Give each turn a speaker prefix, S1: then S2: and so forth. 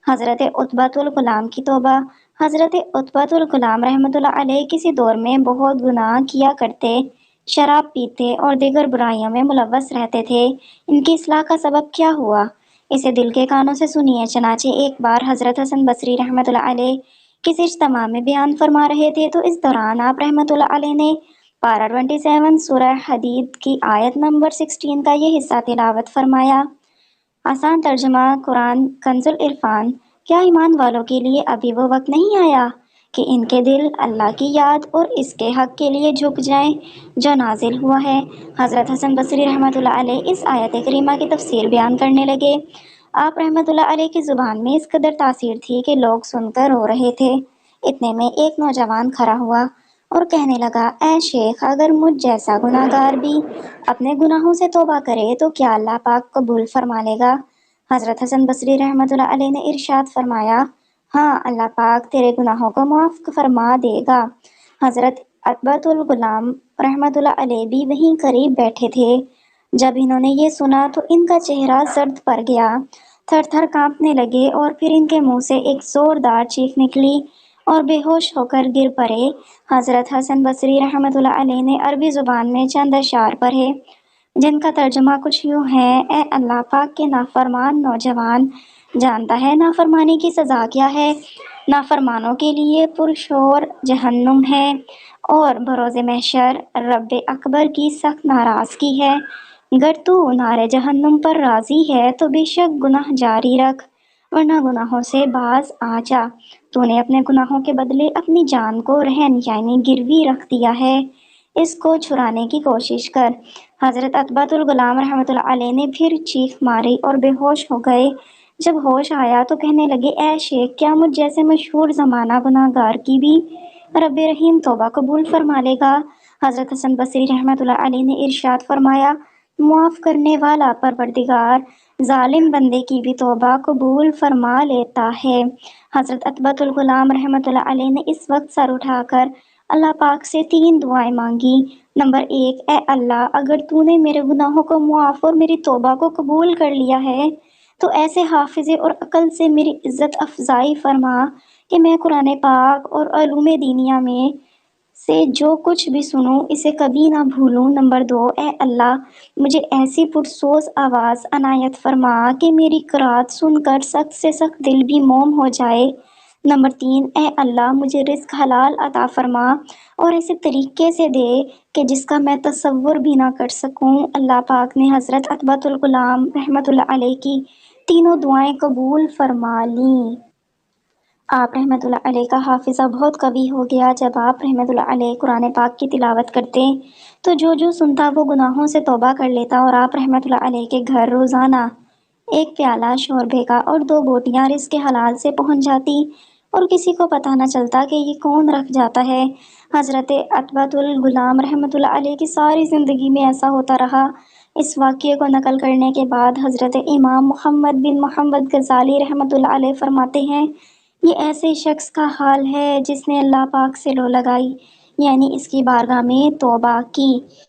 S1: حضرت عتبۃ الغلام کی توبہ۔ حضرت عتبۃ الغلام رحمۃ اللہ علیہ کسی دور میں بہت گناہ کیا کرتے، شراب پیتے اور دیگر برائیوں میں ملوث رہتے تھے۔ ان کی اصلاح کا سبب کیا ہوا، اسے دل کے کانوں سے سنیے۔ چنانچہ ایک بار حضرت حسن بصری رحمۃ اللہ علیہ کسی اجتماع میں بیان فرما رہے تھے، تو اس دوران آپ رحمۃ اللہ علیہ نے پارہ 27 سورہ حدید کی آیت نمبر 16 کا یہ حصہ تلاوت فرمایا۔ آسان ترجمہ قرآن کنز العرفان۔ کیا ایمان والوں کے لیے ابھی وہ وقت نہیں آیا کہ ان کے دل اللہ کی یاد اور اس کے حق کے لیے جھک جائیں جو نازل ہوا ہے؟ حضرت حسن بصری رحمۃ اللہ علیہ اس آیت کریمہ کی تفسیر بیان کرنے لگے۔ آپ رحمۃ اللہ علیہ کی زبان میں اس قدر تاثیر تھی کہ لوگ سن کر رو رہے تھے۔ اتنے میں ایک نوجوان کھڑا ہوا اور کہنے لگا، اے شیخ، اگر مجھ جیسا گناہ گار بھی اپنے گناہوں سے توبہ کرے تو کیا اللہ پاک قبول فرما لے گا؟ حضرت حسن بصری رحمۃ اللہ علیہ نے ارشاد فرمایا، ہاں، اللہ پاک تیرے گناہوں کو معاف فرما دے گا۔ حضرت عتبۃ الغلام رحمۃ اللہ علیہ بھی وہیں قریب بیٹھے تھے۔ جب انہوں نے یہ سنا تو ان کا چہرہ زرد پڑ گیا، تھر تھر کانپنے لگے اور پھر ان کے منہ سے ایک زوردار چیخ نکلی اور بے ہوش ہو کر گر پڑے۔ حضرت حسن بصری رحمۃ اللہ علیہ نے عربی زبان میں چند اشعار پڑھے جن کا ترجمہ کچھ یوں ہے، اے اللہ پاک کے نافرمان نوجوان، جانتا ہے نافرمانی کی سزا کیا ہے؟ نافرمانوں کے لیے پرشور جہنم ہے اور بروز محشر رب اکبر کی سخت ناراضگی ہے۔ گر تو نار جہنم پر راضی ہے تو بے شک گناہ جاری رکھ، ورنہ گناہوں سے باز آ جا۔ تو نے اپنے گناہوں کے بدلے اپنی جان کو رہن یعنی گروی رکھ دیا ہے، اس کو چھڑانے کی کوشش کر۔ حضرت عتبۃ الغلام رحمۃ اللہ علیہ نے پھر چیخ ماری اور بے ہوش ہو گئے۔ جب ہوش آیا تو کہنے لگے، اے شیخ، کیا مجھ جیسے مشہور زمانہ گناہ گار کی بھی رب رحیم توبہ قبول فرما لے گا؟ حضرت حسن بصری رحمۃ اللہ علیہ نے ارشاد فرمایا، معاف کرنے والا پروردگار ظالم بندے کی بھی توبہ قبول فرما لیتا ہے۔ حضرت عتبۃ الغلام رحمۃ اللہ علیہ نے اس وقت سر اٹھا کر اللہ پاک سے 3 دعائیں مانگی۔ نمبر 1، اے اللہ، اگر تو نے میرے گناہوں کو معاف اور میری توبہ کو قبول کر لیا ہے تو ایسے حافظے اور عقل سے میری عزت افزائی فرما کہ میں قرآن پاک اور علوم دینیا میں سے جو کچھ بھی سنوں اسے کبھی نہ بھولوں۔ نمبر 2، اے اللہ، مجھے ایسی پرسوز آواز عنایت فرما کہ میری قرات سن کر سخت سے سخت دل بھی موم ہو جائے۔ نمبر 3، اے اللہ، مجھے رزق حلال عطا فرما اور ایسے طریقے سے دے کہ جس کا میں تصور بھی نہ کر سکوں۔ اللہ پاک نے حضرت عتبۃ الغلام رحمۃ اللہ علیہ کی تینوں دعائیں قبول فرما لیں۔ آپ رحمۃ اللہ علیہ کا حافظہ بہت قوی ہو گیا۔ جب آپ رحمۃ اللہ علیہ قرآن پاک کی تلاوت کرتے تو جو سنتا وہ گناہوں سے توبہ کر لیتا، اور آپ رحمۃ اللہ علیہ کے گھر روزانہ ایک پیالہ شوربے کا اور 2 بوٹیاں رزق حلال سے پہنچ جاتی اور کسی کو پتہ نہ چلتا کہ یہ کون رکھ جاتا ہے۔ حضرت عتبۃ الغلام رحمۃ اللہ علیہ کی ساری زندگی میں ایسا ہوتا رہا۔ اس واقعے کو نقل کرنے کے بعد حضرت امام محمد بن محمد غزالی رحمۃ اللہ علیہ فرماتے ہیں، یہ ایسے شخص کا حال ہے جس نے اللہ پاک سے لو لگائی، یعنی اس کی بارگاہ میں توبہ کی۔